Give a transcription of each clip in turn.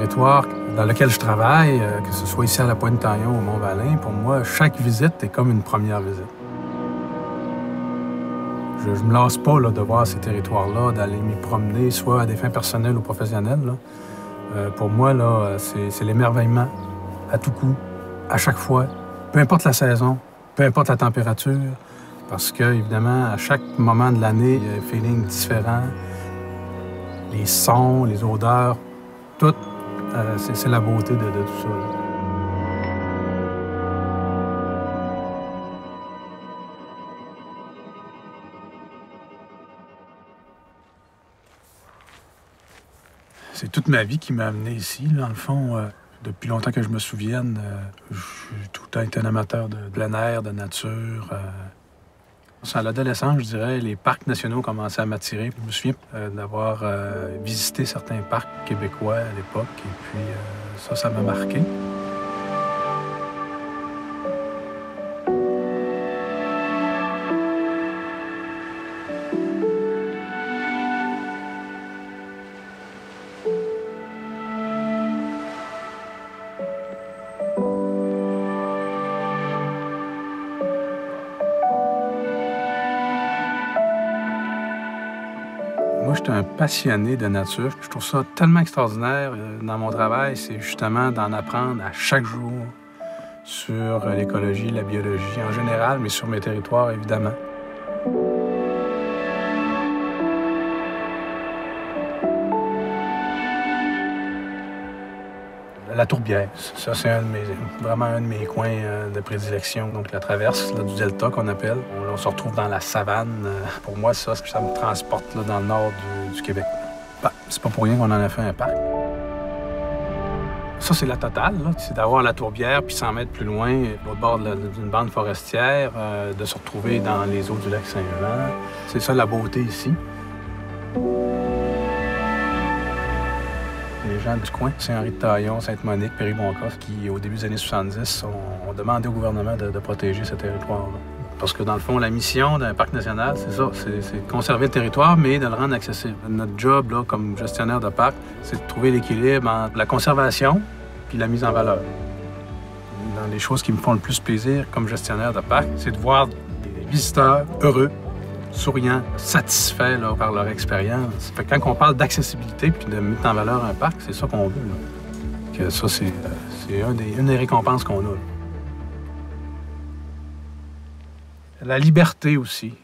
territoire dans lequel je travaille, que ce soit ici à la Pointe-Taillon ou au Mont-Valin, pour moi, chaque visite est comme une première visite. Je ne me lasse pas là, de voir ces territoires-là, d'aller m'y promener, soit à des fins personnelles ou professionnelles. Pour moi, c'est l'émerveillement à tout coup, à chaque fois, peu importe la saison, peu importe la température, parce que, évidemment, à chaque moment de l'année, il y a un feeling différent. Les sons, les odeurs, tout, c'est la beauté de tout ça. C'est toute ma vie qui m'a amené ici, dans le fond. Depuis longtemps que je me souvienne, j'ai tout le temps été un amateur de plein air, de nature. À l'adolescence, je dirais, les parcs nationaux commençaient à m'attirer. Je me souviens d'avoir visité certains parcs québécois à l'époque, et puis ça m'a marqué. Moi, je suis un passionné de nature. Je trouve ça tellement extraordinaire dans mon travail, c'est justement d'en apprendre à chaque jour sur l'écologie, la biologie en général, mais sur mes territoires, évidemment. La tourbière, ça c'est vraiment un de mes coins de prédilection. Donc la traverse là, du delta qu'on appelle. On se retrouve dans la savane. Pour moi, ça me transporte là, dans le nord du Québec. Ben, c'est pas pour rien qu'on en a fait un parc. Ça, c'est la totale, c'est d'avoir la tourbière, puis 100 mètres plus loin, au bord d'une bande forestière, de se retrouver dans les eaux du lac Saint-Jean. C'est ça la beauté ici. Les gens du coin, Saint-Henri-de-Taillon, Sainte-Monique, Périboncourt, qui, au début des années 70, ont demandé au gouvernement de protéger ce territoire-là. Parce que, dans le fond, la mission d'un parc national, c'est ça, c'est de conserver le territoire, mais de le rendre accessible. Notre job, là, comme gestionnaire de parc, c'est de trouver l'équilibre entre la conservation puis la mise en valeur. Dans les choses qui me font le plus plaisir comme gestionnaire de parc, c'est de voir des visiteurs heureux, souriants, satisfaits là, par leur expérience. Fait que quand on parle d'accessibilité puis de mettre en valeur un parc, c'est ça qu'on veut. Là. Que ça, c'est une des récompenses qu'on a. Là. La liberté aussi.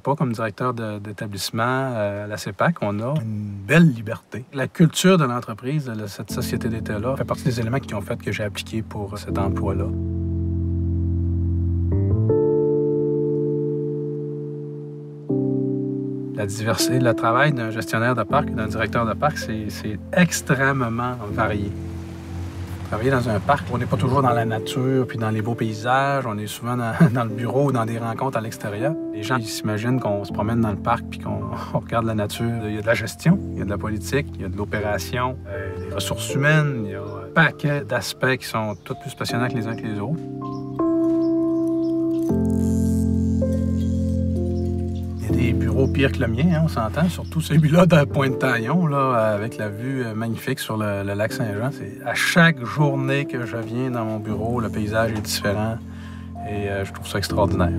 Pas comme directeur d'établissement à la CEPAC, on a une belle liberté. La culture de l'entreprise, de cette société d'État-là, fait partie des éléments qui ont fait que j'ai appliqué pour cet emploi-là. La diversité, le travail d'un gestionnaire de parc, d'un directeur de parc, c'est extrêmement varié. Travailler dans un parc, on n'est pas toujours dans la nature puis dans les beaux paysages, on est souvent dans le bureau ou dans des rencontres à l'extérieur. Les gens ils s'imaginent qu'on se promène dans le parc puis qu'on regarde la nature. Il y a de la gestion, il y a de la politique, il y a de l'opération, des ressources humaines, il y a un paquet d'aspects qui sont tous plus passionnants que les uns que les autres. Des bureaux pires que le mien, on s'entend, surtout celui-là de Pointe-Taillon, avec la vue magnifique sur le lac Saint-Jean. À chaque journée que je viens dans mon bureau, le paysage est différent et je trouve ça extraordinaire.